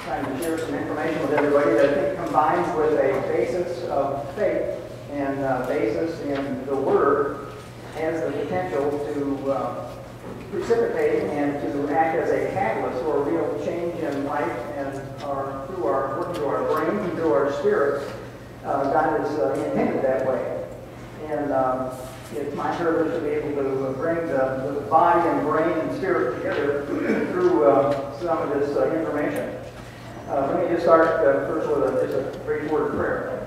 trying to share some information with everybody that I think combines with a basis of faith and basis in the Word has the potential to precipitate and to act as a catalyst for a real change in life and working through our brains and through our spirits. God has intended that way. And it's my privilege to be able to bring the body and brain and spirit together through some of this information. Let me just start first with just a brief word of prayer.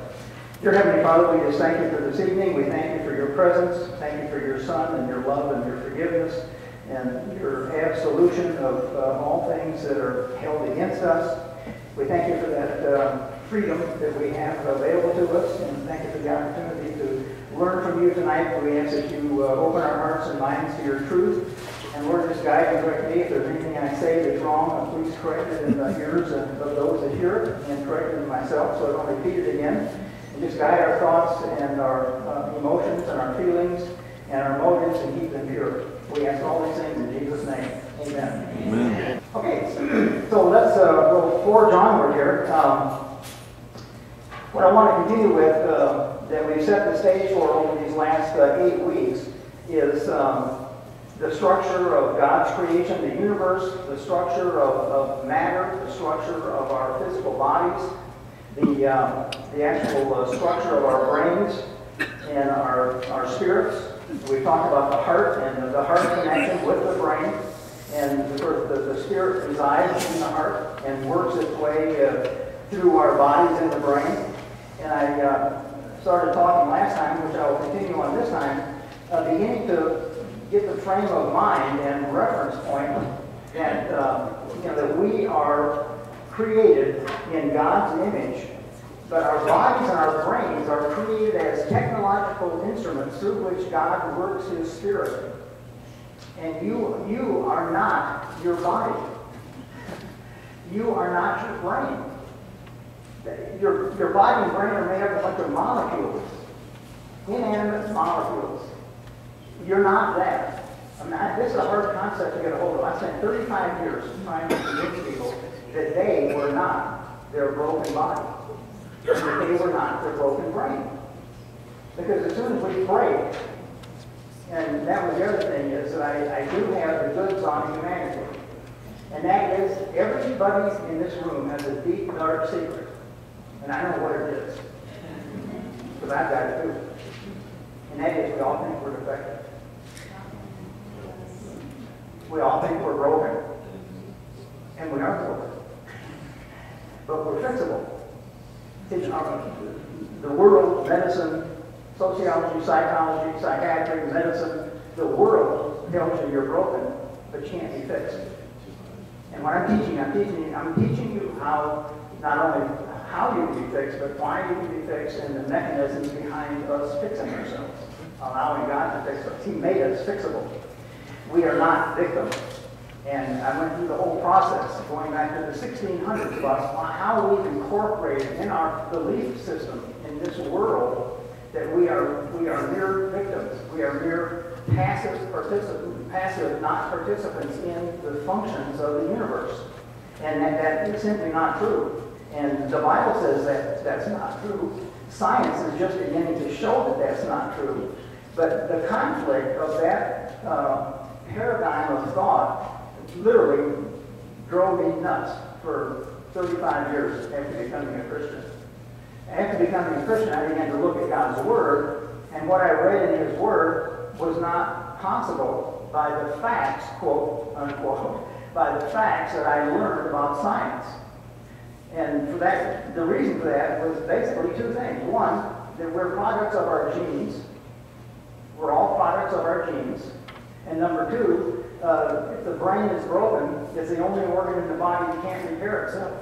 Dear Heavenly Father, we just thank you for this evening. We thank you for your presence. Thank you for your Son and your love and your forgiveness and your absolution of all things that are held against us. We thank you for that freedom that we have available to us, and thank you for the opportunity to learn from you tonight. We ask that you open our hearts and minds to your truth. And Lord, just guide and direct me. If there's anything I say that's wrong, please correct it in the ears of those that hear it, and correct it in myself so I don't repeat it again. And just guide our thoughts and our emotions and our feelings and our motives and keep them pure. We ask all these things in Jesus' name. Amen. Amen. Okay, so let's go forge onward here. What I want to continue with, that we've set the stage for over these last 8 weeks, is the structure of God's creation, the universe, the structure of matter, the structure of our physical bodies, the actual structure of our brains and our spirits. We talked about the heart and the heart connection with the brain, and the spirit resides in the heart and works its way through our bodies in the brain. And I started talking last time, which I will continue on this time, beginning to get the frame of mind and reference point that that we are created in God's image, but our bodies and our brains are created as technological instruments through which God works His Spirit. And you are not your body. You are not your brain. Your body and brain are made up of a bunch of molecules, inanimate molecules. You're not that. I mean, this is a hard concept to get a hold of. I spent 35 years trying to convince people that they were not their broken body, and that they were not their broken brain. Because as soon as we break, and that was the other thing, is that I do have the goods on humanity. And that is, everybody in this room has a deep, dark secret. And I know what it is. Because I've got it too. And that is, we all think we're defective. We all think we're broken. And we are broken. But we're fixable. The world, medicine, sociology, psychology, psychiatry, medicine, the world tells you you're broken, but you can't be fixed. And what I'm teaching you how, not only how you can be fixed, but why you can be fixed and the mechanisms behind us fixing ourselves, allowing God to fix us. He made us fixable. We are not victims. And I went through the whole process, going back to the 1600s, about how we've incorporated in our belief system in this world that we are mere victims. We are mere passive, not participants in the functions of the universe. And that is simply not true. And the Bible says that that's not true. Science is just beginning to show that that's not true. But the conflict of that paradigm of thought literally drove me nuts for 35 years after becoming a Christian. After becoming a Christian, I began to look at God's Word, and what I read in His Word was not possible by the facts, quote, unquote, by the facts that I learned about science. And for that, the reason for that was basically two things. One, that we're products of our genes. We're all products of our genes. And number two, if the brain is broken, it's the only organ in the body that can't repair itself.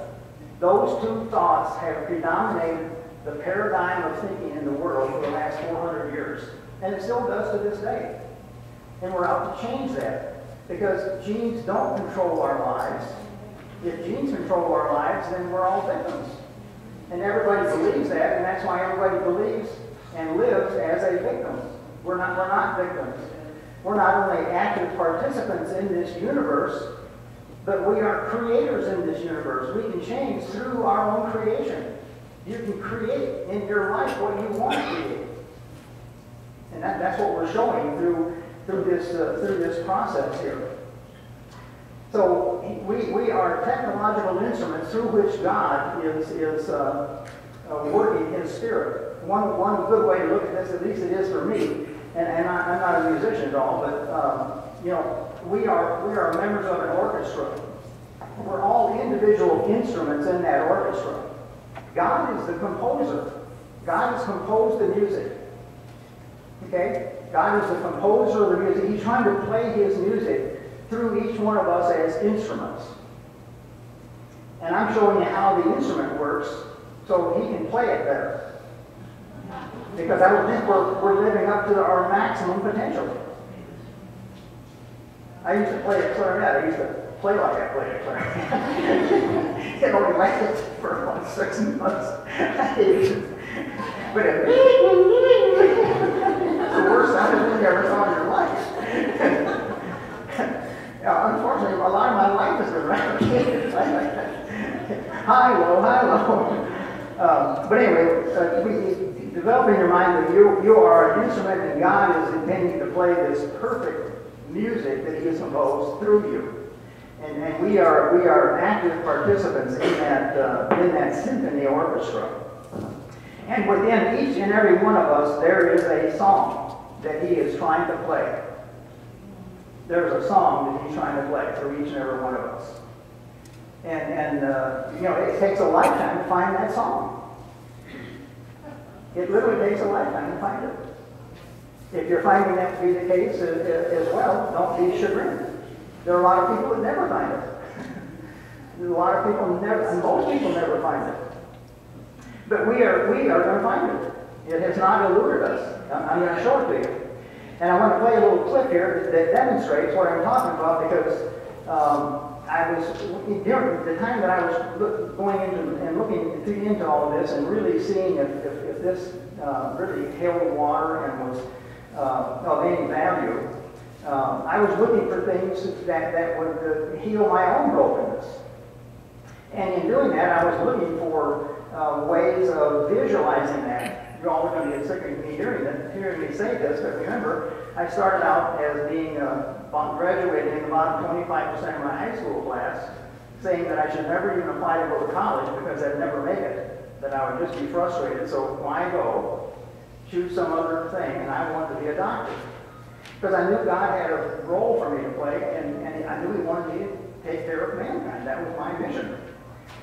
Those two thoughts have predominated the paradigm of thinking in the world for the last 400 years. And it still does to this day. And we're out to change that. Because genes don't control our lives. If genes control our lives, then we're all victims. And everybody believes that, and that's why everybody believes and lives as a victim. We're not victims. We're not only active participants in this universe, but we are creators in this universe. universe. We can change through our own creation. You can create in your life what you want to create. And that's what we're showing through this process here. So we are technological instruments through which God is working His Spirit. One good way to look at this, at least it is for me, and I'm not a musician at all, but we are members of an orchestra. We're all individual instruments in that orchestra. God is the composer. God has composed the music. Okay? God is the composer of the music. He's trying to play His music through each one of us as instruments. And I'm showing you how the instrument works so He can play it better. Because I don't think we're living up to our maximum potential. I used to play a clarinet. I used to play like I played a clarinet. It only lasted for about 6 months. I hated it. But it's the worst sounding thing you ever saw in your life. Unfortunately, a lot of my life has been replicated. High, low, high, low. But anyway, develop in your mind that you are an instrument and God is intending to play this perfect music that He has composed through you. And we are active participants in that symphony orchestra. And within each and every one of us, there is a song that He is trying to play. There's a song that He's trying to play through each and every one of us. And it takes a lifetime to find that song. It literally takes a lifetime to find it. If you're finding that to be the case as well, don't be chagrined. There are a lot of people that never find it. A lot of people never, and most people never find it. But we are going to find it. It has not eluded us. I'm going to show it to you. And I want to play a little clip here that demonstrates what I'm talking about, because I was, during the time that I was going into and looking into all of this and really seeing if this really held water and was of any value, I was looking for things that would heal my own brokenness. And in doing that, I was looking for ways of visualizing that. You're all going to get sick of me hearing me say this, but remember, I started out as being graduating in about 25% of my high school class, saying that I should never even apply to go to college because I'd never make it, that I would just be frustrated. So why go? Choose some other thing, and I wanted to be a doctor. Because I knew God had a role for me to play, and I knew He wanted me to take care of mankind. That was my mission.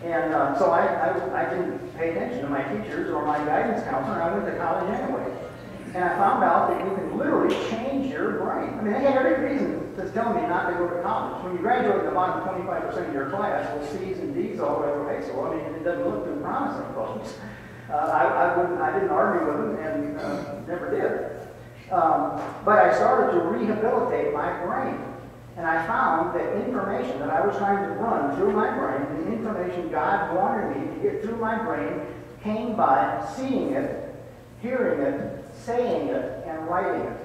And so I didn't pay attention to my teachers or my guidance counselor. I went to college anyway. And I found out that you can literally change your brain. I mean, they had every reason to tell me not to go to college. When you graduate the bottom 25% of your class with C's and D's all the way through high school, I mean, it doesn't look too promising, folks. I didn't argue with them and never did. But I started to rehabilitate my brain. And I found that information that I was trying to run through my brain, the information God wanted me to get through my brain, came by seeing it, hearing it, saying it, and writing it.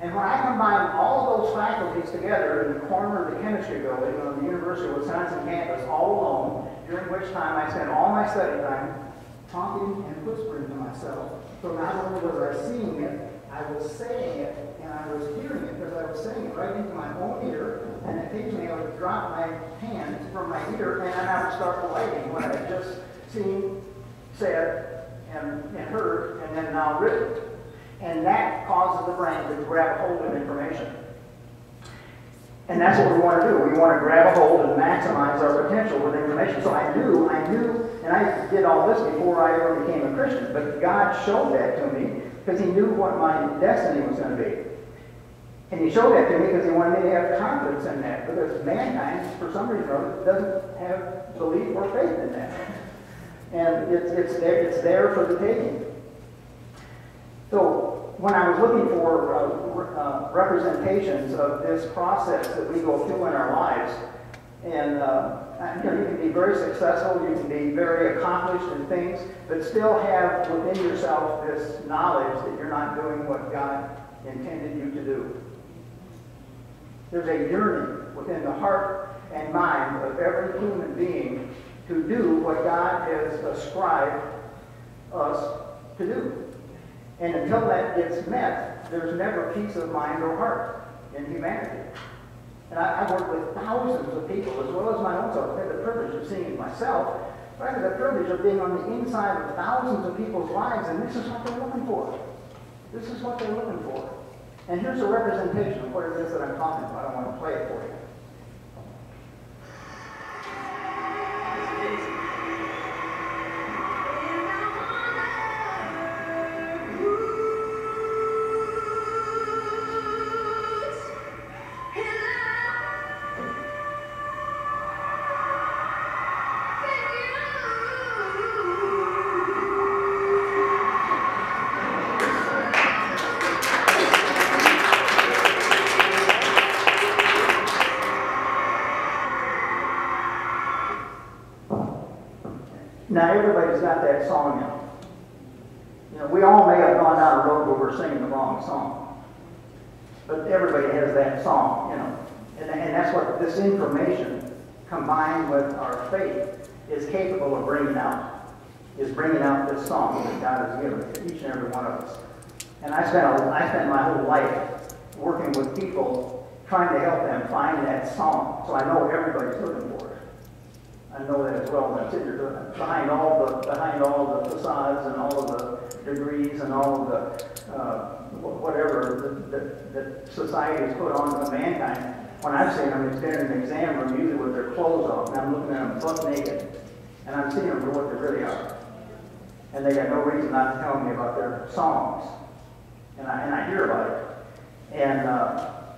And when I combined all of those faculties together in the corner of the chemistry building on the University of Wisconsin campus, all alone, during which time I spent all my study time talking and whispering to myself. So not only was I seeing it, I was saying it, and I was hearing it, because I was saying it right into my own ear, and occasionally I would drop my hand from my ear, and then I would start writing what I had just seen, said, and heard, and then now written. And that causes the brain to grab a hold of information. And that's what we want to do. We want to grab a hold and maximize our potential with information. So I knew, and I did all this before I ever became a Christian, but God showed that to me because He knew what my destiny was going to be. And He showed that to me because He wanted me to have confidence in that, because mankind, for some reason or other, doesn't have belief or faith in that. And it's there for the taking. So when I was looking for representations of this process that we go through in our lives, and you can be very successful, you can be very accomplished in things, but still have within yourself this knowledge that you're not doing what God intended you to do. There's a yearning within the heart and mind of every human being to do what God has ascribed us to do. And until that gets met, there's never peace of mind or heart in humanity. And I work with thousands of people, as well as my own self. I have the privilege of seeing it myself, but I have the privilege of being on the inside of thousands of people's lives, and this is what they're looking for. This is what they're looking for. And here's a representation of what it is that I'm talking about. I want to play it for you. Now, everybody's got that song in them. You know, we all may have gone down a road where we're singing the wrong song. But everybody has that song, you know. And that's what this information, combined with our faith, is capable of bringing out. Is bringing out this song that God has given to each and every one of us. And I spent my whole life working with people, trying to help them find that song. So I know everybody's looking for it. I know that as well. I'm sitting here behind all the facades and all of the degrees and all of the whatever that society has put on to mankind. When I've seen them, it's been in an exam room, usually with their clothes off, and I'm looking at them buck naked, and I'm seeing them for what they really are. And they got no reason not to tell me about their songs, and I hear about it, and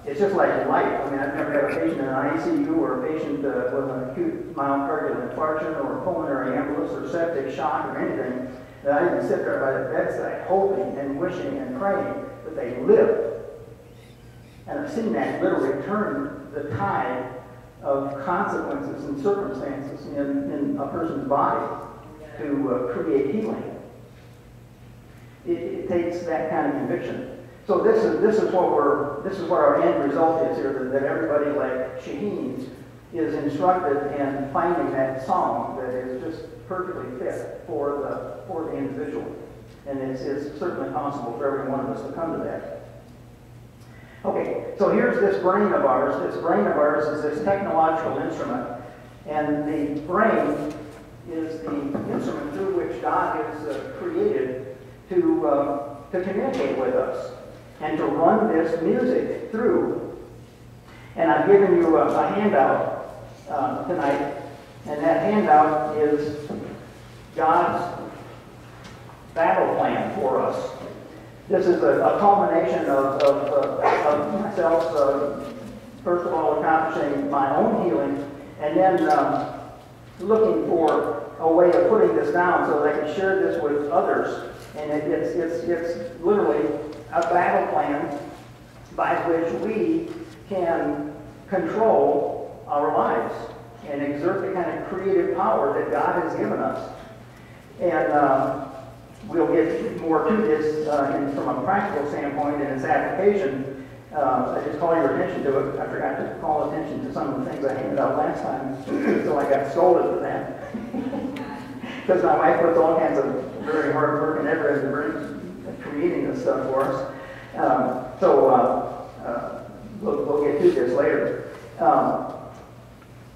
it's just like life. I mean, I've never had a patient in an ICU or a patient with an acute myocardial infarction or a pulmonary embolus or septic shock or anything that I didn't sit there by the bedside hoping and wishing and praying that they lived. And I've seen that literally turn the tide of consequences and circumstances in a person's body to create healing. It takes that kind of conviction. So this is what our end result is here, that everybody like Shaheen is instructed in finding that song that is just perfectly fit for the individual. And it's certainly possible for every one of us to come to that. Okay, so here's this brain of ours. This brain of ours is this technological instrument. And the brain is the instrument through which God has created to communicate with us and to run this music through. And I've given you a handout tonight, and that handout is God's battle plan for us. This is a culmination of myself, first of all, accomplishing my own healing, and then looking for a way of putting this down so that I can share this with others. And it's literally a battle plan by which we can control our lives and exert the kind of creative power that God has given us. And we'll get more to this from a practical standpoint in its application. I just call your attention to it. I forgot to call attention to some of the things I handed out last time, so I got scolded for that. Because my wife puts all kinds of very hard work and effort into creating this stuff for us. We'll get to this later.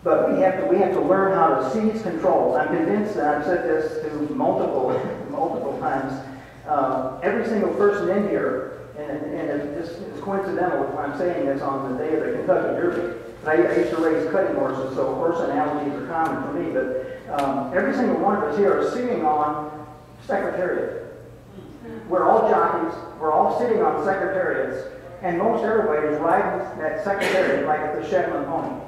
But we have to learn how to seize control. I'm convinced, and I've said this to multiple times, every single person in here, and it's coincidental if I'm saying this on the day of the Kentucky Derby. I used to raise cutting horses, so horse analogies are common for me, but every single one of us here is sitting on secretariat. We're all jockeys, we're all sitting on secretariats, and most everybody is riding that secretariat like it's a Shetland pony.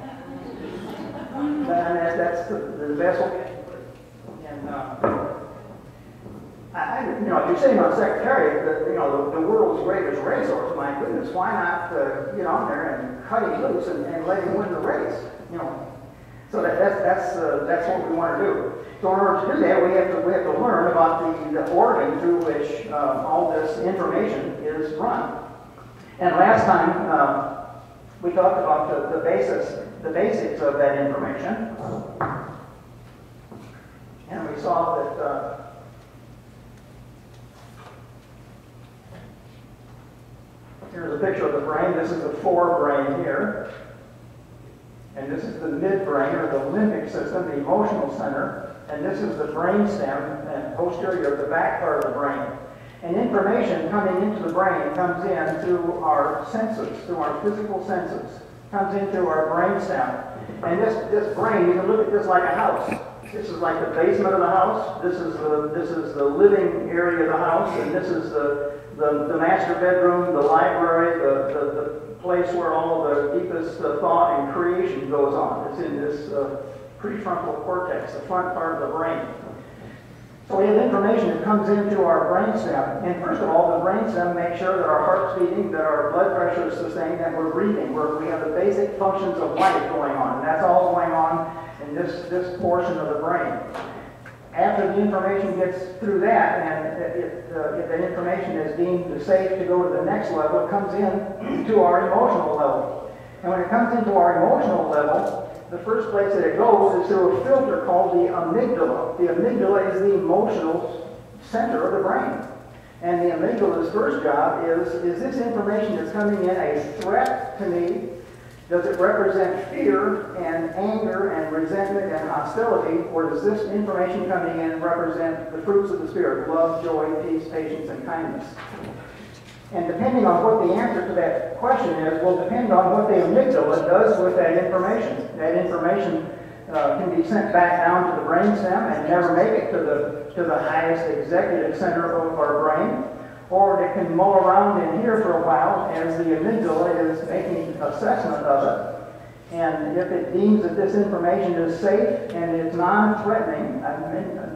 And that's the best way. And if you're sitting on secretariat, the world's greatest racehorse, my goodness, why not get on there and cut him loose and let him win the race? So that's what we want to do. So in order to do that, we have to learn about the organ through which all this information is run. And last time we talked about the basics of that information. And we saw that here's a picture of the brain. This is the forebrain here. And this is the midbrain, or the limbic system, the emotional center. And this is the brainstem, and posterior, the back part of the brain. And information coming into the brain comes in through our senses, through our physical senses, comes into our brainstem. And this brain, you can look at this like a house. This is like the basement of the house. This is the living area of the house, and this is the master bedroom, the library, the place where all of the deepest thought and creation goes on. It's in this prefrontal cortex, the front part of the brain. So we have information that comes into our brainstem. And first of all, the brainstem makes sure that our heart's beating, that our blood pressure is sustained, that we're breathing, we have the basic functions of life going on. And that's all going on in this portion of the brain. After the information gets through that, and if that information is deemed safe to go to the next level, it comes in to our emotional level. And when it comes into our emotional level, the first place that it goes is through a filter called the amygdala. The amygdala is the emotional center of the brain. And the amygdala's first job is this information that's coming in a threat to me? Does it represent fear and anger and resentment and hostility, or does this information coming in represent the fruits of the Spirit, love, joy, peace, patience, and kindness? And depending on what the answer to that question is, will depend on what the amygdala does with that information. That information can be sent back down to the brainstem and never make it to the highest executive center of our brain, or it can mull around in here for a while as the amygdala is making assessment of it. And if it deems that this information is safe and it's non-threatening,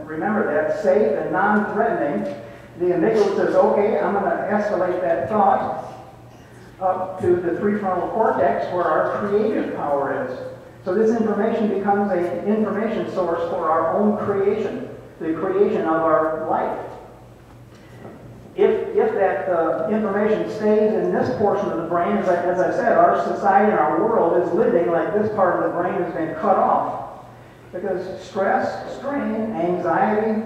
remember that, safe and non-threatening, the amygdala says, okay, I'm going to escalate that thought up to the prefrontal cortex where our creative power is. So this information becomes an information source for our own creation, the creation of our life. If that information stays in this portion of the brain, as I said, our society and our world is living like this part of the brain has been cut off. Because stress, strain, anxiety,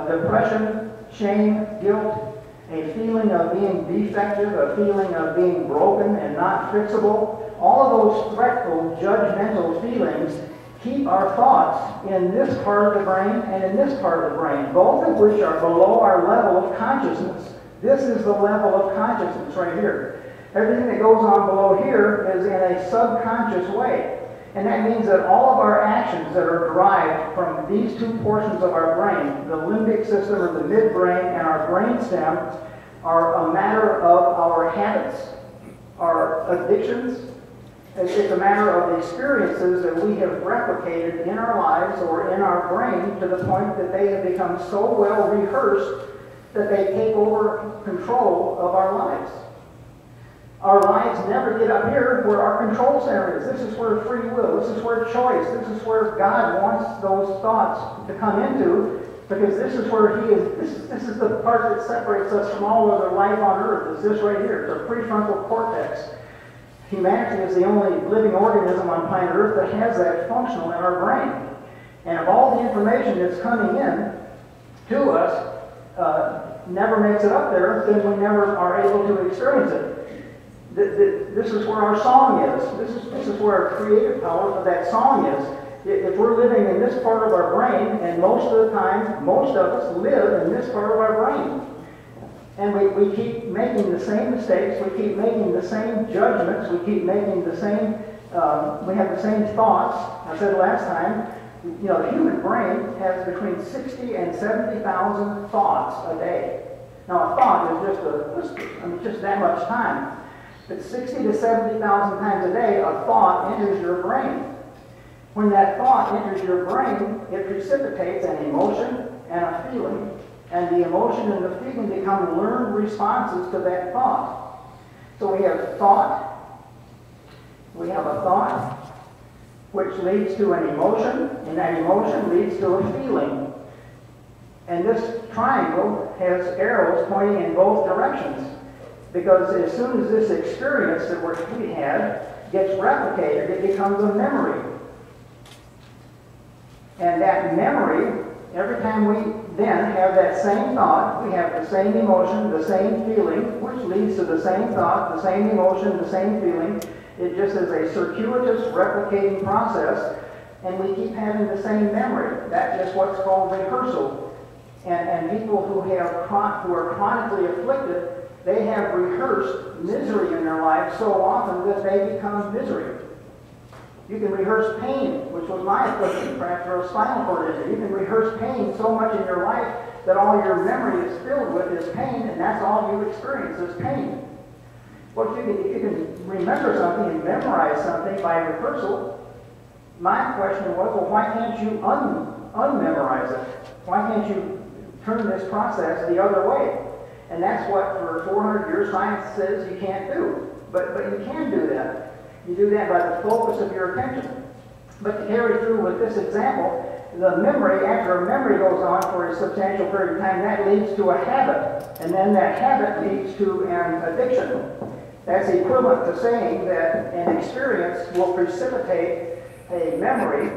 depression, shame, guilt, a feeling of being defective, a feeling of being broken and not fixable, all of those fretful, judgmental feelings keep our thoughts in this part of the brain and in this part of the brain, both of which are below our level of consciousness. This is the level of consciousness right here. Everything that goes on below here is in a subconscious way. And that means that all of our actions that are derived from these two portions of our brain, the limbic system or the midbrain and our brainstem, are a matter of our habits, our addictions. It's a matter of the experiences that we have replicated in our lives or in our brain to the point that they have become so well rehearsed that they take over control of our lives. Our lives never get up here where our control center is. This is where free will, this is where choice, this is where God wants those thoughts to come into, because this is where He is, this is the part that separates us from all other life on earth, is this right here, the prefrontal cortex. Humanity is the only living organism on planet Earth that has that functional in our brain. And if all the information that's coming in to us never makes it up there, then we never are able to experience it. This is where our song is. This is where our creative power of that song is. If we're living in this part of our brain, and most of the time, most of us live in this part of our brain. And we keep making the same mistakes, we keep making the same judgments, we keep making the same, we have the same thoughts. I said last time, you know, the human brain has between 60 and 70,000 thoughts a day. Now a thought is just that much time. But 60 to 70,000 times a day, a thought enters your brain. When that thought enters your brain, it precipitates an emotion and a feeling. And the emotion and the feeling become learned responses to that thought. So we have thought, we have a thought, which leads to an emotion, and that emotion leads to a feeling. And this triangle has arrows pointing in both directions. Because as soon as this experience that we had gets replicated, it becomes a memory. And that memory, every time we then have that same thought, we have the same emotion, the same feeling, which leads to the same thought, the same emotion, the same feeling. It just is a circuitous replicating process, and we keep having the same memory. That's just what's called rehearsal. And people who are chronically afflicted, they have rehearsed misery in their lives so often that they become misery. You can rehearse pain, which was my affliction, perhaps for a spinal cord injury. You can rehearse pain so much in your life that all your memory is filled with is pain, and that's all you experience is pain. Well, if you can remember something and memorize something by rehearsal, my question was, well, why can't you unmemorize it? Why can't you turn this process the other way? And that's what, for 400 years, science says you can't do. But you can do that. You do that by the focus of your attention. But to carry through with this example, the memory, after a memory goes on for a substantial period of time, that leads to a habit. And then that habit leads to an addiction. That's equivalent to saying that an experience will precipitate a memory,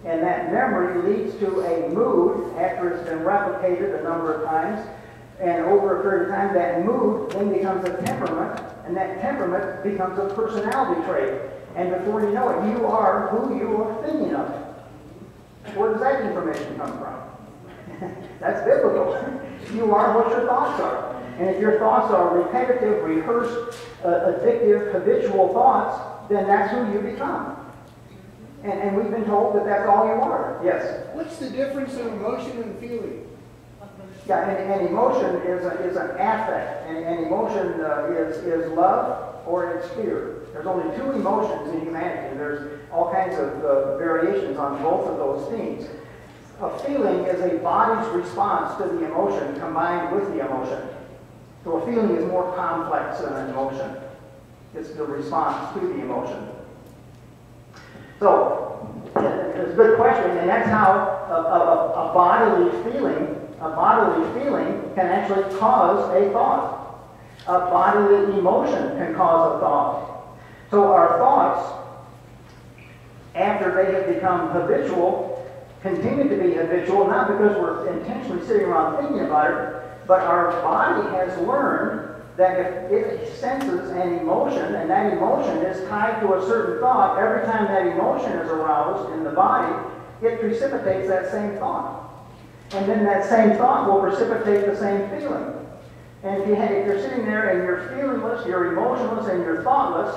and that memory leads to a mood after it's been replicated a number of times. And over a period of time, that mood then becomes a temperament, and that temperament becomes a personality trait. And before you know it, you are who you are thinking of. Where does that information come from? That's biblical. You are what your thoughts are. And if your thoughts are repetitive, rehearsed, addictive, habitual thoughts, then that's who you become. And we've been told that that's all you are. Yes? What's the difference in emotion and feeling? Yeah, and emotion is an affect. And emotion is love or it's fear. There's only two emotions in humanity. There's all kinds of variations on both of those themes. A feeling is a body's response to the emotion combined with the emotion. So a feeling is more complex than an emotion. It's the response to the emotion. So, it's a good question, and that's how a bodily feeling can actually cause a thought. A bodily emotion can cause a thought. So our thoughts, after they have become habitual, continue to be habitual, not because we're intentionally sitting around thinking about it, but our body has learned that if it senses an emotion, and that emotion is tied to a certain thought, every time that emotion is aroused in the body, it precipitates that same thought. And then that same thought will precipitate the same feeling. And if you're sitting there and you're feelingless, you're emotionless, and you're thoughtless,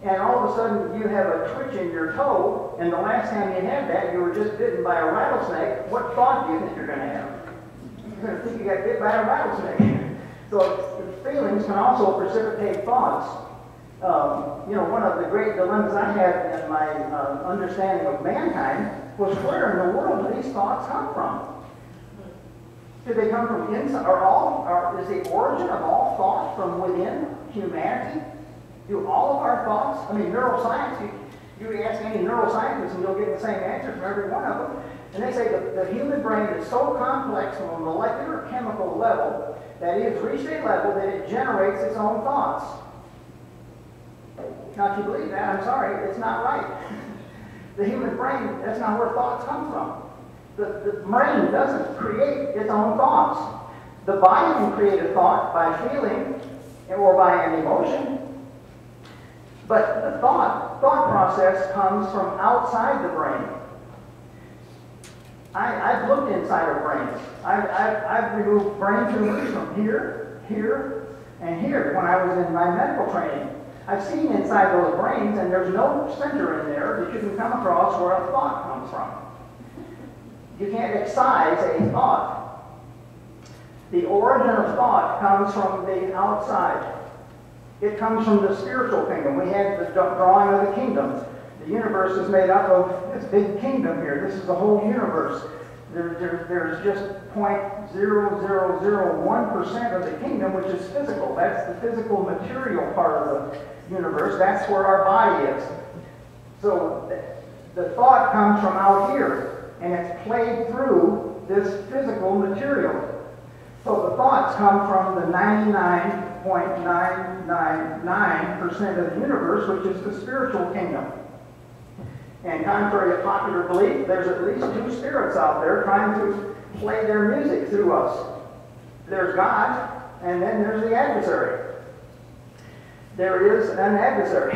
and all of a sudden you have a twitch in your toe, and the last time you had that, you were just bitten by a rattlesnake, what thought do you think you're going to have? You're going to think you got bit by a rattlesnake. So feelings can also precipitate thoughts. One of the great dilemmas I had in my understanding of mankind was where in the world do these thoughts come from? Do they come from inside? Is the origin of all thought from within humanity? Do all of our thoughts? I mean, neuroscience, you ask any neuroscientist and you'll get the same answer from every one of them. And they say the human brain is so complex from a molecular chemical level that it has reached a level that it generates its own thoughts. Now, if you believe that, I'm sorry, it's not right. The human brain, that's not where thoughts come from. The brain doesn't create its own thoughts. The body can create a thought by feeling or by an emotion. But the thought process comes from outside the brain. I've looked inside of brains. I've removed brain tumors from here, here, and here when I was in my medical training. I've seen inside those brains, and there's no center in there that you can come across where a thought comes from. You can't excise a thought. The origin of thought comes from the outside. It comes from the spiritual kingdom. We had the drawing of the kingdom. The universe is made up of this big kingdom here. This is the whole universe. There's just 0.0001% of the kingdom, which is physical. That's the physical material part of the universe. That's where our body is. So the thought comes from out here, and it's played through this physical material. So the thoughts come from the 99 99.999% of the universe, which is the spiritual kingdom. And contrary to popular belief, there's at least two spirits out there trying to play their music through us. There's God, and then there's the adversary. There is an adversary.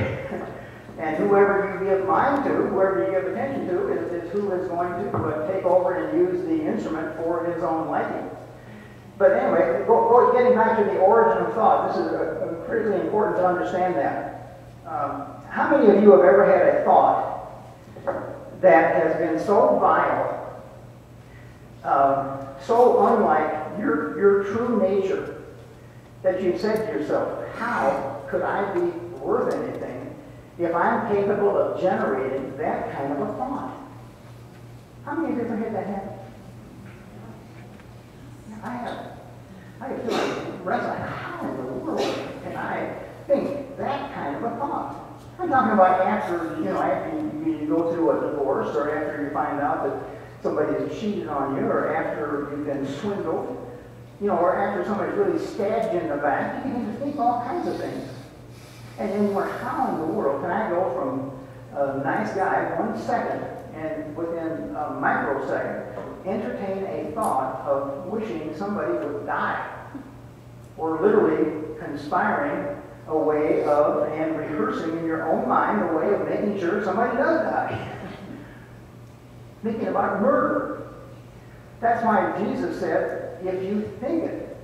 And whoever you give mind to, whoever you give attention to, is who is going to take over and use the instrument for his own liking. But anyway, getting back to the origin of thought, this is critically important to understand that. How many of you have ever had a thought that has been so vile, so unlike your true nature, that you've said to yourself, how could I be worth anything if I'm capable of generating that kind of a thought? How many of you have ever had that happen? I have. I feel like wrestling. How in the world can I think that kind of a thought? I'm talking about after you go through a divorce, or after you find out that somebody has cheated on you, or after you've been swindled, or after somebody's really stabbed you in the back. You begin to think all kinds of things. And then how in the world can I go from a nice guy 1 second and within a microsecond entertain a thought of wishing somebody would die, or literally conspiring a way of and rehearsing in your own mind a way of making sure somebody does die? Thinking about murder. That's why Jesus said, if you think it,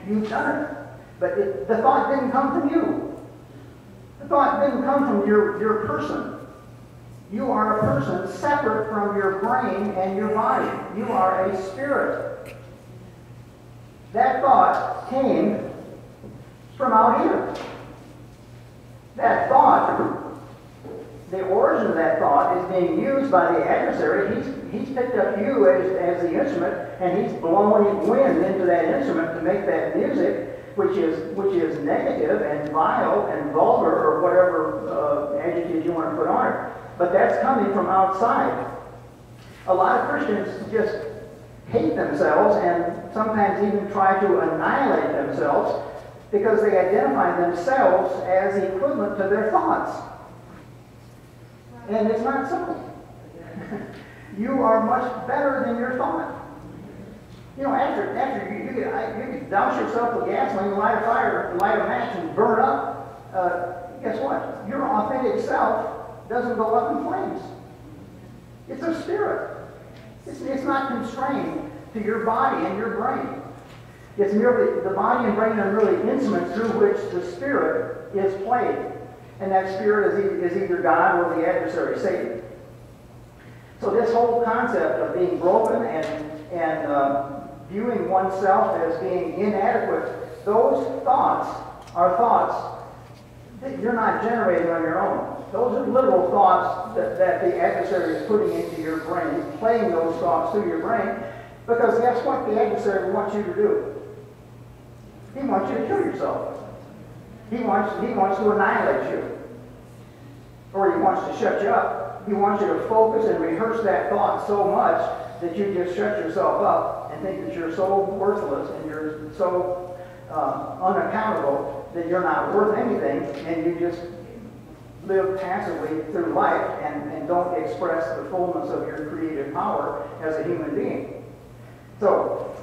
you've done it. But the thought didn't come from you. The thought didn't come from your person. You are a person separate from your brain and your body. You are a spirit. That thought came from out here. That thought, the origin of that thought is being used by the adversary. He's picked up you as the instrument, and he's blowing wind into that instrument to make that music, which is negative and vile and vulgar, or whatever adjective you want to put on it. But that's coming from outside. A lot of Christians just hate themselves and sometimes even try to annihilate themselves because they identify themselves as equivalent to their thoughts. And it's not so. You are much better than your thought. After you could douse yourself with gasoline, light a fire, light a match, and burn up. Guess what? Your authentic self doesn't go up in flames. It's a spirit. It's not constrained to your body and your brain. It's merely, the body and brain are merely instruments through which the spirit is played. And that spirit is either God or the adversary, Satan. So this whole concept of being broken and viewing oneself as being inadequate, those thoughts are thoughts that you're not generating on your own. Those are literal thoughts that the adversary is putting into your brain, playing those thoughts through your brain, because guess what the adversary wants you to do? He wants you to kill yourself. He wants to annihilate you. Or he wants to shut you up. He wants you to focus and rehearse that thought so much that you just shut yourself up and think that you're so worthless and you're so unaccountable that you're not worth anything, and you just live passively through life and don't express the fullness of your creative power as a human being. So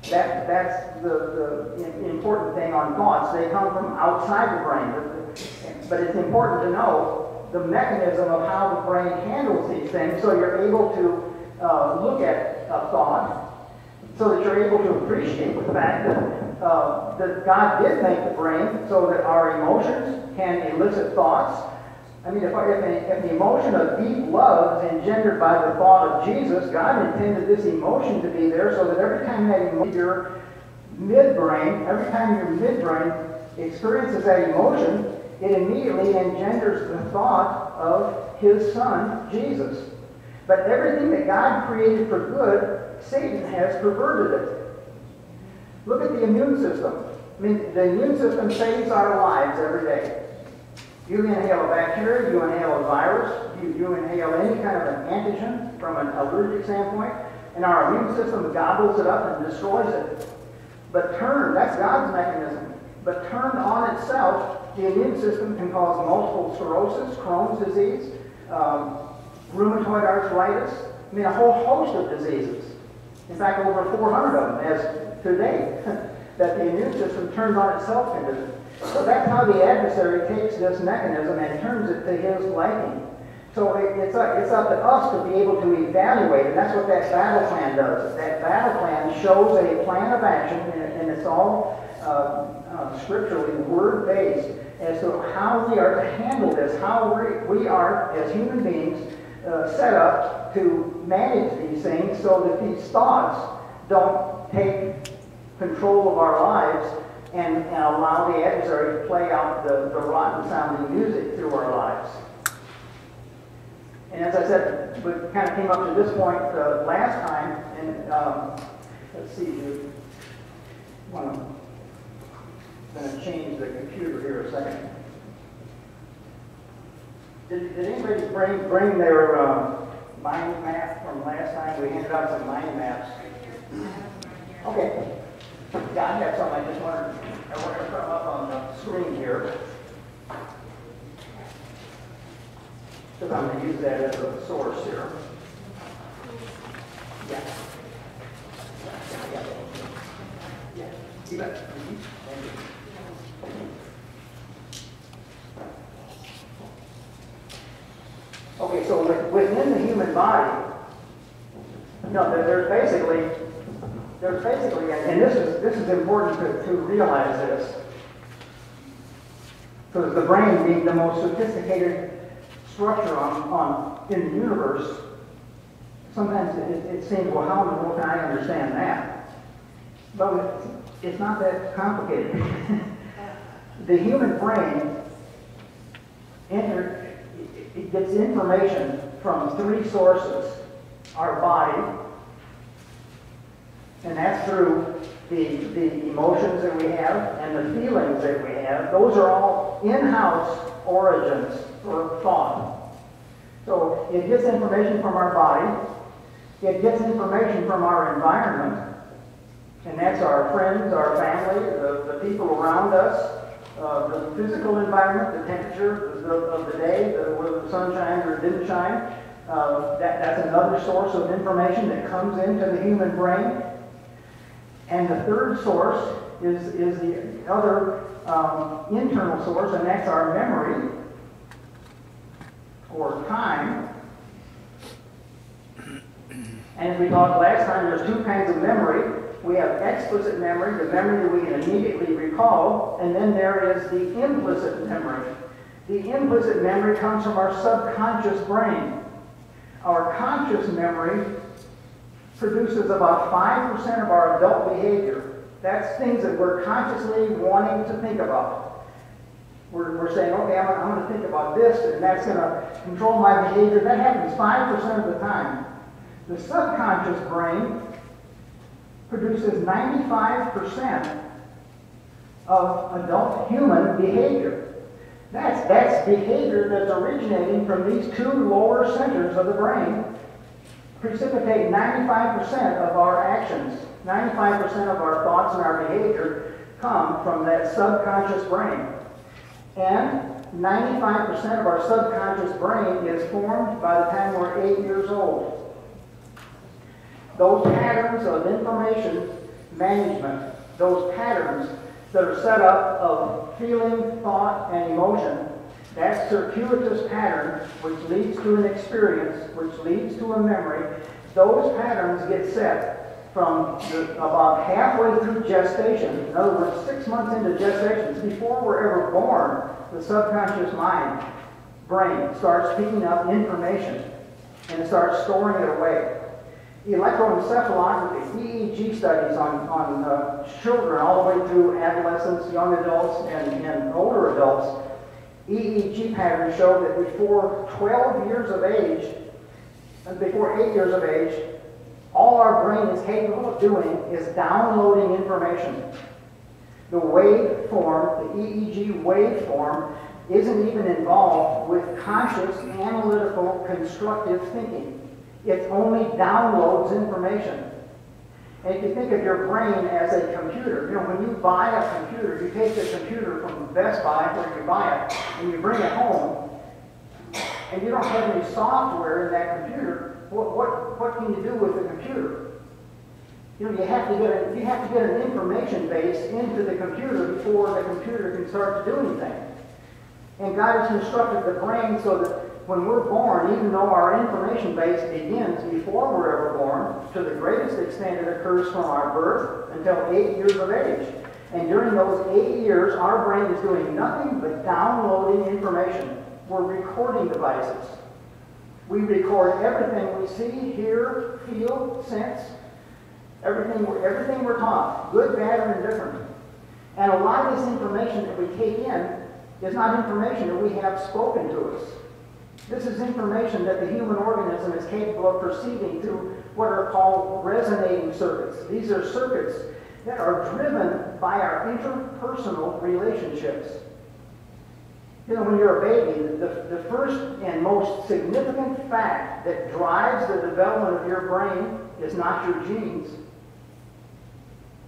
that's the important thing on thoughts. They come from outside the brain. But it's important to know the mechanism of how the brain handles these things, so you're able to look at a thought, so that you're able to appreciate the fact that God did make the brain so that our emotions can elicit thoughts. I mean, if the emotion of deep love is engendered by the thought of Jesus, God intended this emotion to be there so that every time that your midbrain experiences that emotion, it immediately engenders the thought of His Son, Jesus. But everything that God created for good, Satan has perverted it. Look at the immune system. I mean, the immune system saves our lives every day. You inhale a bacteria, you inhale a virus, you inhale any kind of an antigen from an allergic standpoint, and our immune system gobbles it up and destroys it. That's God's mechanism. But turned on itself, the immune system can cause multiple sclerosis, Crohn's disease, rheumatoid arthritis, I mean a whole host of diseases. In fact, over 400 of them as today, that the immune system turns on itself into it. So that's how the adversary takes this mechanism and turns it to his liking. So it's up to us to be able to evaluate, and that's what that battle plan does. That battle plan shows a plan of action, and it's all scripturally word-based as to how we are to handle this, how we are, as human beings, set up to manage these things so that these thoughts don't take control of our lives and allow the adversary to play out the rotten-sounding music through our lives. And as I said, we kind of came up to this point last time, and let's see, I'm going to change the computer here a second. Did anybody bring their mind map from last time? We handed out some mind maps. Okay. Yeah, I have some. I wanted to put them up on the screen here. So I'm going to use that as a source here. Yeah. Yeah. You bet. Thank you. Okay, so within the human body, there's basically, and this is important to realize this, because the brain being the most sophisticated structure in the universe, sometimes it seems, well, how in the world can I understand that? But it's not that complicated. The human brain it gets information from three sources: our body, and that's through the emotions that we have and the feelings that we have. Those are all in-house origins for thought. So it gets information from our body, it gets information from our environment, and that's our friends, our family, the people around us, the physical environment, the temperature of the day, whether the sun shined or didn't shine. That's another source of information that comes into the human brain. And the third source is the other internal source, and that's our memory, or time. And as we talked last time, there's two kinds of memory. We have explicit memory, the memory that we can immediately recall, and then there is the implicit memory. The implicit memory comes from our subconscious brain. Our conscious memory produces about 5% of our adult behavior. That's things that we're consciously wanting to think about. We're saying, okay, I'm going to think about this, and that's going to control my behavior. That happens 5% of the time. The subconscious brain produces 95% of adult human behavior. That's behavior that's originating from these two lower centers of the brain, precipitate 95% of our actions. 95% of our thoughts and our behavior come from that subconscious brain. And 95% of our subconscious brain is formed by the time we're 8 years old. Those patterns of information management, those patterns that are set up of feeling, thought, and emotion, that circuitous pattern which leads to an experience, which leads to a memory, those patterns get set from about halfway through gestation. In other words, 6 months into gestation, before we're ever born, the subconscious brain starts picking up information and it starts storing it away. Electroencephalography, EEG studies on children all the way through adolescents, young adults, and older adults, EEG patterns show that before 12 years of age, and before 8 years of age, all our brain is capable of doing is downloading information. The waveform, the EEG waveform, isn't even involved with conscious, analytical, constructive thinking. It only downloads information. And if you think of your brain as a computer, you know, when you buy a computer, you take the computer from Best Buy where you buy it, and you bring it home, and you don't have any software in that computer, what can you do with the computer? You know, you have to get an information base into the computer before the computer can start to do anything. And God has constructed the brain so that when we're born, even though our information base begins before we're ever born, to the greatest extent it occurs from our birth until 8 years of age. And during those 8 years, our brain is doing nothing but downloading information. We're recording devices. We record everything we see, hear, feel, sense, everything we're taught, good, bad, or indifferent. And a lot of this information that we take in is not information that we have spoken to us. This is information that the human organism is capable of perceiving through what are called resonating circuits. These are circuits that are driven by our interpersonal relationships. You know, when you're a baby, the first and most significant fact that drives the development of your brain is not your genes.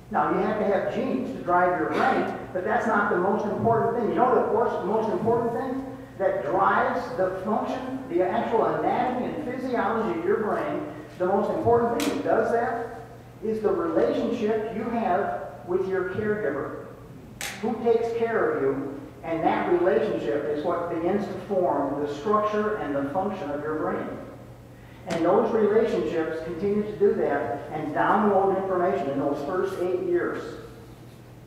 Now, you have to have genes to drive your brain, but that's not the most important thing. You know the most important thing that drives the function, the actual anatomy and physiology of your brain, the most important thing that does that is the relationship you have with your caregiver. Who takes care of you, and that relationship is what begins to form the structure and the function of your brain. And those relationships continue to do that and download information in those first 8 years.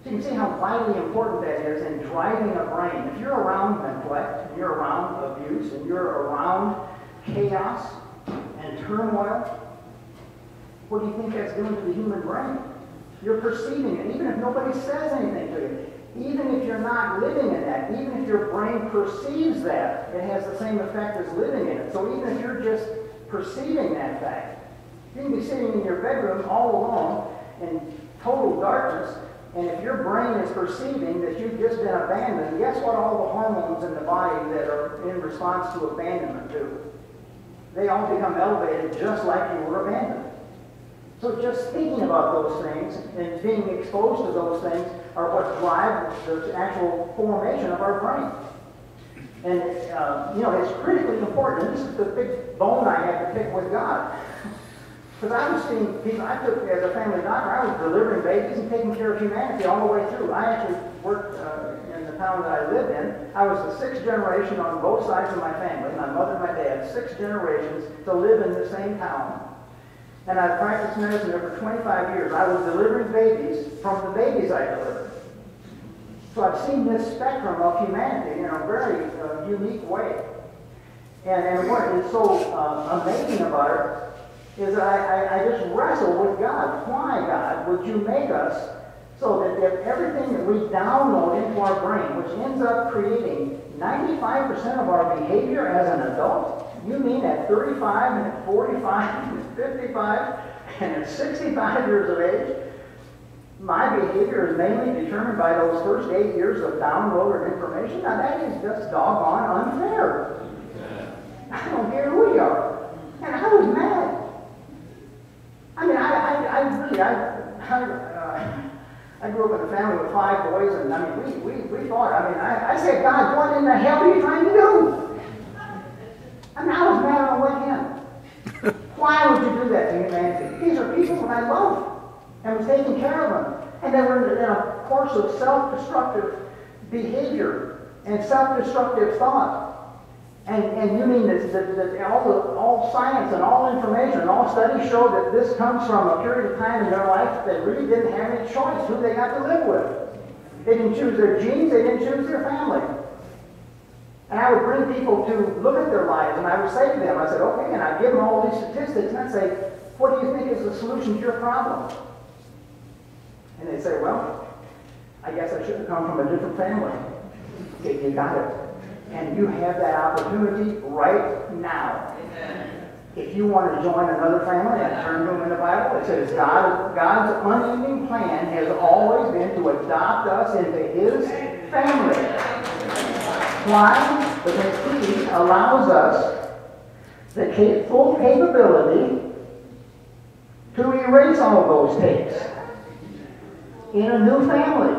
So you can see how vitally important that is in driving a brain. If you're around neglect, and you're around abuse, and you're around chaos and turmoil, what do you think that's doing to the human brain? You're perceiving it, even if nobody says anything to you. Even if you're not living in that, even if your brain perceives that, it has the same effect as living in it. So even if you're just perceiving that fact, you can be sitting in your bedroom all alone in total darkness, and if your brain is perceiving that you've just been abandoned, guess what all the hormones in the body that are in response to abandonment do? They all become elevated just like you were abandoned. So just thinking about those things and being exposed to those things are what drive the actual formation of our brain. And, you know, it's critically important. This is the big bone I had to pick with God. Because I was seeing people, as a family doctor, I was delivering babies and taking care of humanity all the way through. I actually worked in the town that I lived in. I was the sixth generation on both sides of my family, my mother and my dad, 6 generations to live in the same town. And I practiced medicine there for 25 years. I was delivering babies from the babies I delivered. So I've seen this spectrum of humanity in a very unique way. And what is so amazing about it is I just wrestle with God. Why, God, would you make us so that if everything that we download into our brain, which ends up creating 95% of our behavior as an adult, you mean at 35 and at 45 and at 55 and at 65 years of age, my behavior is mainly determined by those first 8 years of downloaded information? Now that is just doggone unfair. I don't care who you are. And I was mad. I mean, I grew up in a family with 5 boys, and I mean, we thought, I said, God, what in the hell are you trying to do? I mean, I was mad all the way in. Why would you do that to humanity? These are people that I love and was taking care of them. And they were in a course of self-destructive behavior and self-destructive thought. And you mean that all science and all information and all studies show that this comes from a period of time in their life that really didn't have any choice who they got to live with. They didn't choose their genes, they didn't choose their family. And I would bring people to look at their lives, and I would say to them, I said, okay, and I'd give them all these statistics, and I'd say, what do you think is the solution to your problem? And they'd say, well, I guess I should have come from a different family. Okay, you got it. And you have that opportunity right now. If you want to join another family, I turn to them in the Bible. It says God's unending plan has always been to adopt us into His family. Why? Because He allows us the full capability to erase all of those tapes in a new family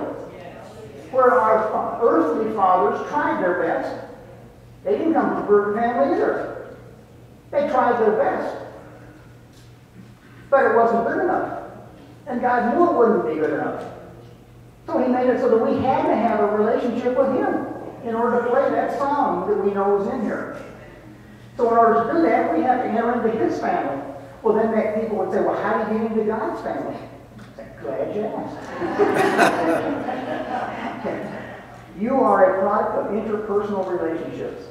where our earthly fathers tried their best. They didn't come from a perfect family either. They tried their best. But it wasn't good enough. And God knew it wouldn't be good enough. So he made it so that we had to have a relationship with him in order to play that song that we know is in here. So in order to do that, we have to enter into his family. Well, then people would say, well, how do you get into God's family? I say, glad you asked. You are a product of interpersonal relationships.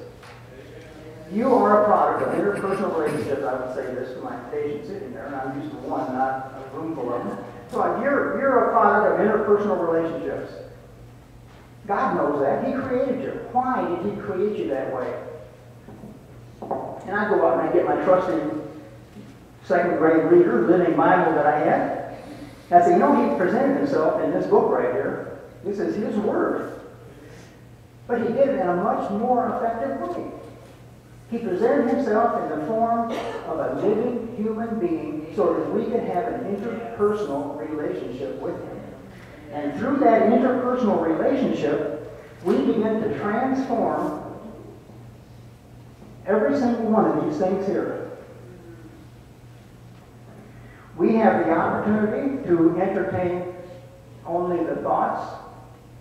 You are a product of interpersonal relationships. I would say this to my patient sitting there, and I'm used to one, not a room full of them. So you're a product of interpersonal relationships. God knows that. He created you. Why did he create you that way? And I go out and I get my trusty second grade reader, living Bible that I had. And I say, he presented himself in this book right here. This is his word. But he did it in a much more effective way. He presented himself in the form of a living human being so that we could have an interpersonal relationship with him. And through that interpersonal relationship, we begin to transform every single one of these things here. We have the opportunity to entertain only the thoughts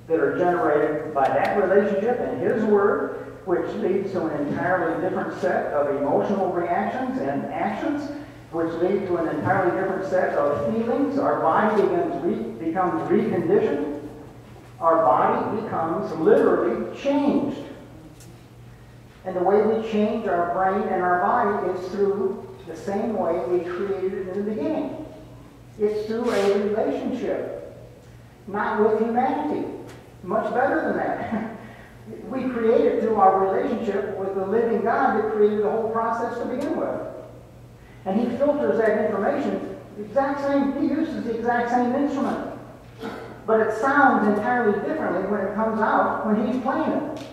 that are generated by that relationship and his word, which leads to an entirely different set of emotional reactions and actions, which lead to an entirely different set of feelings. Our body becomes reconditioned. Our body becomes literally changed. And the way we change our brain and our body is through the same way we created it in the beginning. It's through a relationship, not with humanity. Much better than that. We create it through our relationship with the living God that created the whole process to begin with. And he filters that information the exact same, he uses the exact same instrument. But it sounds entirely differently when it comes out when he's playing it.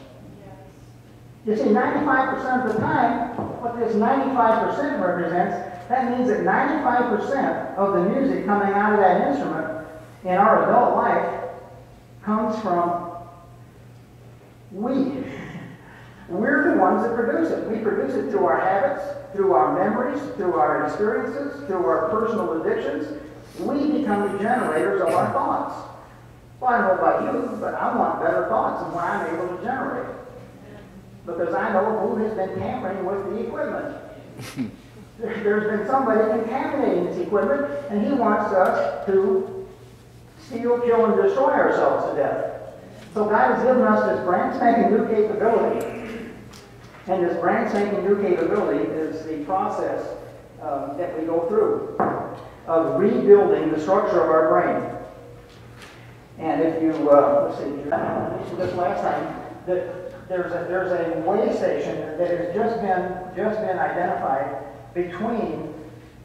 You see, 95% of the time, what this 95% represents, that means that 95% of the music coming out of that instrument in our adult life comes from we. We're the ones that produce it. We produce it through our habits, through our memories, through our experiences, through our personal addictions. We become the generators of our thoughts. Well, I don't know about you, but I want better thoughts than what I'm able to generate. Because I know who has been tampering with the equipment. There's been somebody contaminating this equipment, and he wants us to steal, kill, and destroy ourselves to death. So God has given us this brand spanking new capability. And this brand spanking new capability is the process that we go through of rebuilding the structure of our brain. And if you, let's see, I mentioned this last time, that there's a way station that has just been identified between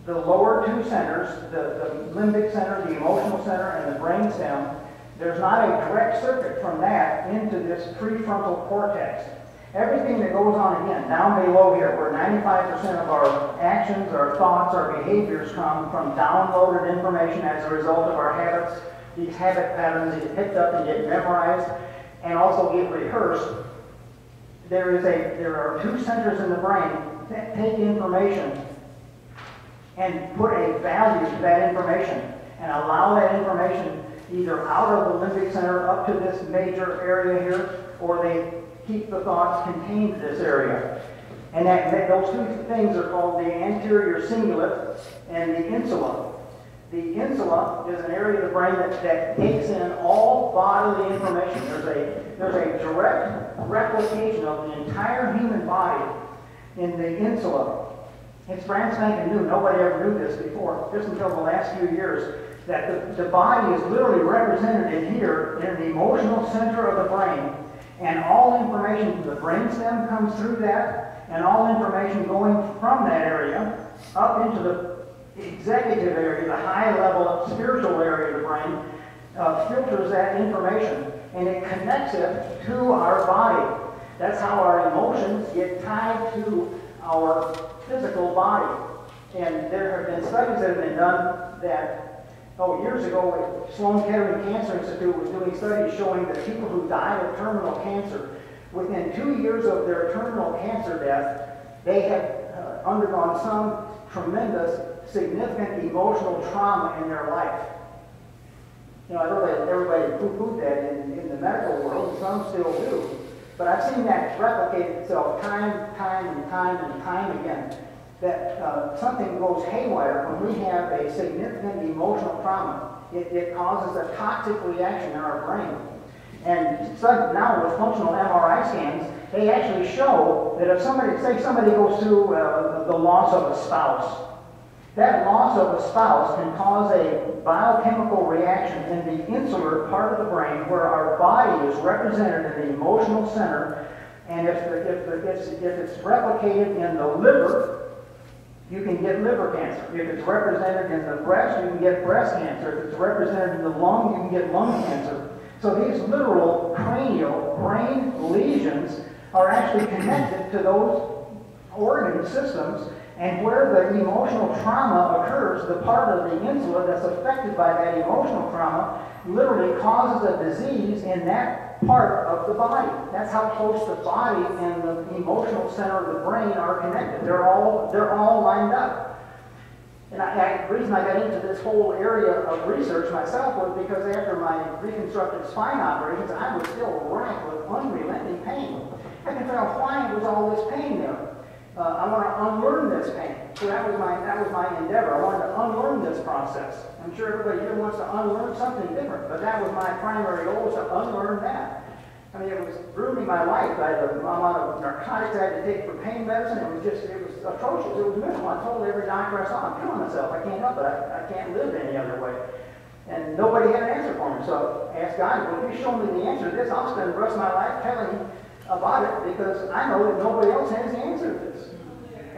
the lower two centers, the limbic center, the emotional center, and the brain stem. There's not a direct circuit from that into this prefrontal cortex. Everything that goes on, again, down below here, where 95% of our actions, our thoughts, our behaviors come from downloaded information as a result of our habits, these habit patterns get picked up and get memorized, and also get rehearsed. There are two centers in the brain that take information and put a value to that information and allow that information either out of the limbic center up to this major area here, or they keep the thoughts contained to this area. And those two things are called the anterior cingulate and the insula. The insula is an area of the brain that takes in all bodily information. There's a direct replication of the entire human body in the insula. It's brand spanking new. Nobody ever knew this before, just until the last few years, that the body is literally represented in here in the emotional center of the brain. And all information from the brainstem comes through that, and all information going from that area up into the executive area, the high level spiritual area of the brain, filters that information, and it connects it to our body. That's how our emotions get tied to our physical body. And there have been studies that have been done that, years ago, Sloan Kettering Cancer Institute was doing studies showing that people who died of terminal cancer, within 2 years of their terminal cancer death, they had undergone some tremendous, significant emotional trauma in their life. You know, everybody poo-pooed that in the medical world, and some still do. But I've seen that replicate itself time and time again. That something goes haywire when we have a significant emotional trauma. It causes a toxic reaction in our brain. And so now with functional MRI scans, they actually show that if somebody goes through the loss of a spouse, that loss of a spouse can cause a biochemical reaction in the insular part of the brain where our body is represented in the emotional center. And if it's replicated in the liver, you can get liver cancer. If it's represented in the breast, you can get breast cancer. If it's represented in the lung, you can get lung cancer. So these literal cranial brain lesions are actually connected to those organ systems, and where the emotional trauma occurs, the part of the insula that's affected by that emotional trauma literally causes a disease in that part of the body. That's how close the body and the emotional center of the brain are connected. They're all lined up. And the reason I got into this whole area of research myself was because after my reconstructive spine operations, I was still racked with unrelenting pain. I couldn't figure out why was all this pain there. I want to unlearn this pain. So that was my endeavor. I wanted to unlearn this process. I'm sure everybody here wants to unlearn something different, but that was my primary goal, was to unlearn that. I mean, it was ruining my life. I had a amount of narcotics I had to take for pain medicine. It was atrocious. It was miserable. I told every doctor I saw, I'm killing myself. I can't help it. I can't live any other way. And nobody had an answer for me. So I asked God, well, if you show me the answer to this, I'll spend the rest of my life telling you about it, because I know that nobody else has the answer to this.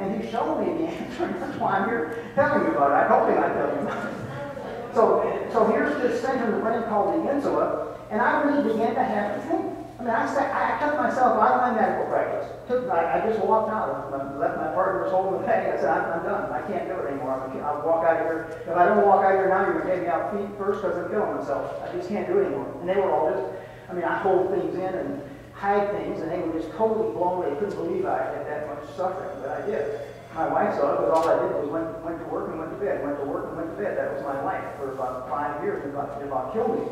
And He showed me the answer, and that's why I'm here telling you about it. I told Him I'd tell you about it. So here's this center in the brain called the insula, and I really began to have to think. I mean, I took myself out of my medical practice. I just walked out. Left my partners holding the bag. I said, I'm done. I can't do it anymore. I'll walk out of here. If I don't walk out of here now, you're going to take me out feet first because I'm killing myself. I just can't do it anymore. And they were all just, I hold things in and hide things, and they were just totally blown away. They couldn't believe I had that much suffering, but I did. My wife saw it, but all I did was went to work and went to bed, went to work and went to bed. That was my life for about 5 years. It about killed me.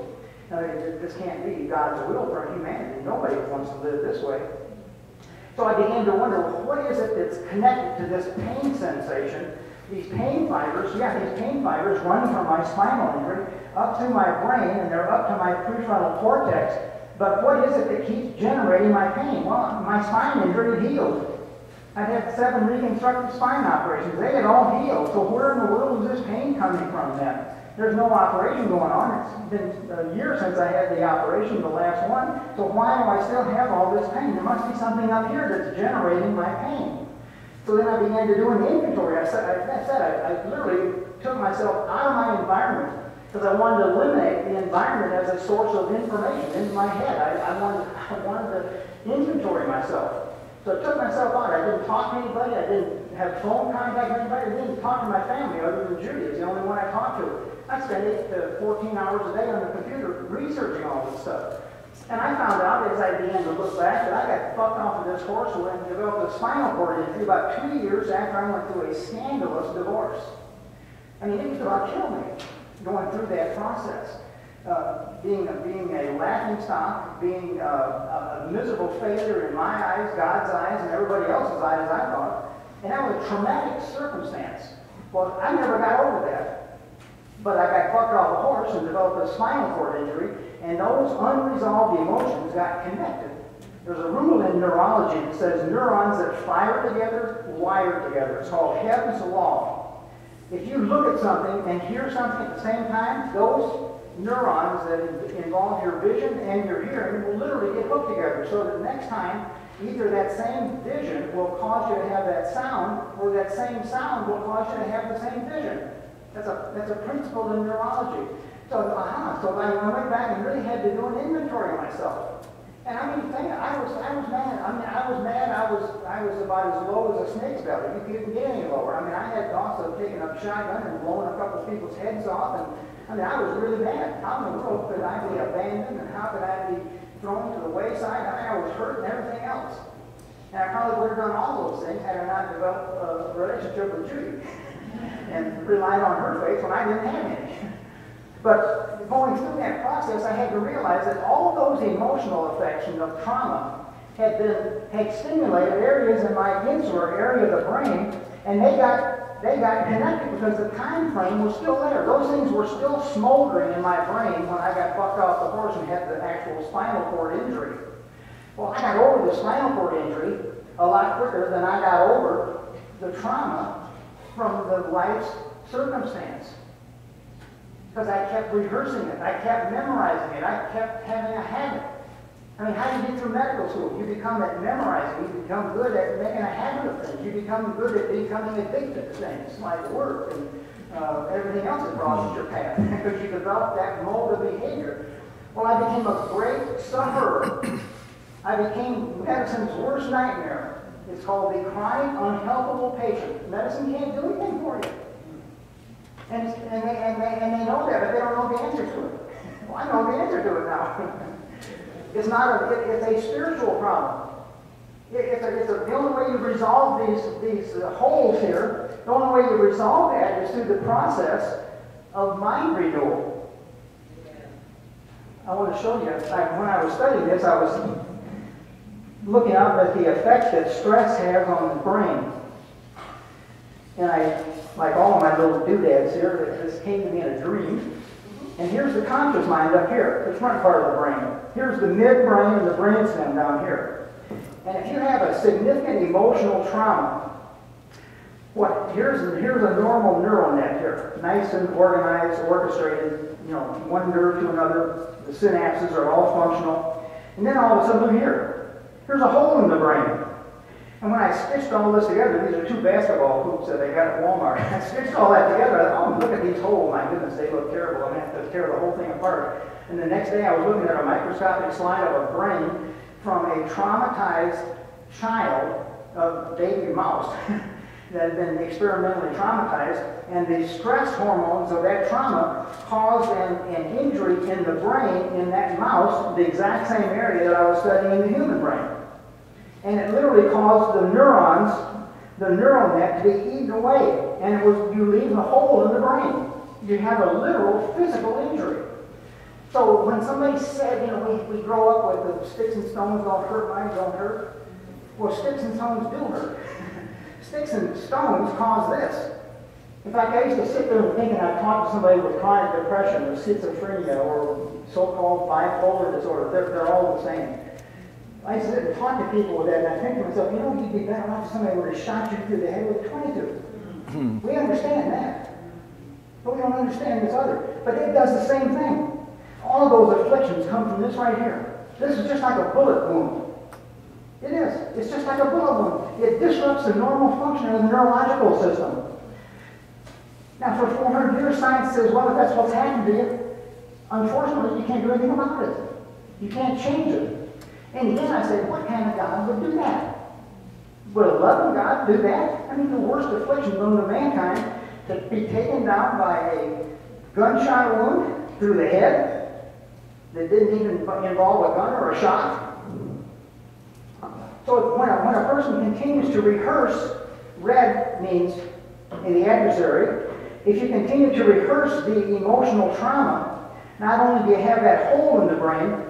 This can't be God's will for humanity. Nobody wants to live this way. So I began to wonder, well, what is it that's connected to this pain sensation? These pain fibers run from my spinal injury up through my brain, and they're up to my prefrontal cortex. But what is it that keeps generating my pain? Well, my spine injury healed. I've had 7 reconstructive spine operations. They had all healed. So where in the world is this pain coming from then? There's no operation going on. It's been a year since I had the operation, the last one. So why do I still have all this pain? There must be something up here that's generating my pain. So then I began to do an inventory. I literally took myself out of my environment because I wanted to eliminate the environment as a source of information in my head. I wanted to inventory myself. So I took myself out. I didn't talk to anybody. I didn't have phone contact with anybody. I didn't talk to my family other than Judy. It's the only one I talked to. I spent 8 to 14 hours a day on the computer researching all this stuff. And I found out as I began to look back that I got fucked off of this horse and developed a spinal cord injury about 2 years after I went through a scandalous divorce. I mean, it was about killing me going through that process. Being a laughing stock, being a miserable failure in my eyes, God's eyes, and everybody else's eyes, I thought. And that was a traumatic circumstance. Well, I never got over that. But I got fucked off a horse and developed a spinal cord injury, and those unresolved emotions got connected. There's a rule in neurology that says neurons that fire together, wire together. It's called Hebb's Law. If you look at something and hear something at the same time, those neurons that involve your vision and your hearing will literally get hooked together, so that next time either that same vision will cause you to have that sound, or that same sound will cause you to have the same vision. That's a principle in neurology. So I went back and really had to do an inventory of myself. And I mean, I was mad. I mean, I was mad. I was about as low as a snake's belly. You couldn't get any lower. I mean, I had thoughts of taking up a shotgun and blowing a couple of people's heads off. And I mean, I was really mad. How in the world could I be abandoned, and how could I be thrown to the wayside? I mean, I was hurt and everything else. And I probably would have done all those things had I not developed a relationship with Judy and relied on her faith when I didn't have any. But going through that process, I had to realize that all of those emotional effects of trauma had stimulated areas in my insular area of the brain, and they got connected because the time frame was still there. Those things were still smoldering in my brain when I got bucked off the horse and had the actual spinal cord injury. Well, I got over the spinal cord injury a lot quicker than I got over the trauma from the life's circumstance. Because I kept rehearsing it, I kept memorizing it, I kept having a habit. I mean, how do you get through medical school? You become at memorizing, you become good at making a habit of things, you become good at becoming addicted to things like work and everything else that crosses your path, because you develop that mode of behavior. Well, I became a great sufferer. I became medicine's worst nightmare. It's called the chronic unhelpable patient. Medicine can't do anything for you. And they know that, but they don't know the answer to it. Well, I know the answer to it now. It's a spiritual problem. The only way you resolve these holes here, the only way you resolve that is through the process of mind renewal. I want to show you, when I was studying this, I was looking up at the effect that stress has on the brain. And I, like all of my little doodads here, this came to me in a dream. And here's the conscious mind up here, the front part of the brain. Here's the midbrain and the brainstem down here. And if you have a significant emotional trauma, here's a normal neural net here, nice and organized, orchestrated, one nerve to another. The synapses are all functional. And then all of a sudden here's a hole in the brain. And when I stitched all this together, these are 2 basketball hoops that I got at Walmart. I stitched all that together. I thought, oh, look at these holes. My goodness, they look terrible. I'm going to have to tear the whole thing apart. And the next day I was looking at a microscopic slide of a brain from a traumatized child, a baby mouse, that had been experimentally traumatized. And the stress hormones of that trauma caused an injury in the brain in that mouse, the exact same area that I was studying in the human brain. And it literally caused the neurons, the neural net, to be eaten away. And you leave a hole in the brain. You have a literal physical injury. So when somebody said, we grow up with the sticks and stones don't hurt, mine don't hurt. Well, sticks and stones do hurt. Sticks and stones cause this. In fact, I used to sit there and think, and I'd talk to somebody with chronic depression or schizophrenia or so-called bipolar disorder. They're all the same. I sit and talk to people with that, and I think to myself, you'd be better off if somebody would have shot you through the head with a 22. We understand that. But we don't understand this other. But it does the same thing. All of those afflictions come from this right here. This is just like a bullet wound. It is. It's just like a bullet wound. It disrupts the normal function of the neurological system. Now, for 400 years, science says, well, if that's what's happened to you, unfortunately, you can't do anything about it. You can't change it. And again, I say, what kind of God would do that? Would a loving God do that? I mean, the worst affliction known to mankind, to be taken down by a gunshot wound through the head that didn't even involve a gun or a shot. So when a person continues to rehearse, red means in the adversary, if you continue to rehearse the emotional trauma, not only do you have that hole in the brain,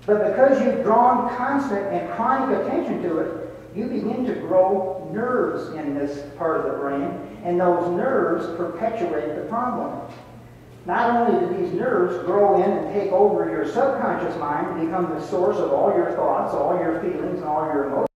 but because you've drawn constant and chronic attention to it, you begin to grow nerves in this part of the brain, and those nerves perpetuate the problem. Not only do these nerves grow in and take over your subconscious mind, become the source of all your thoughts, all your feelings, and all your emotions,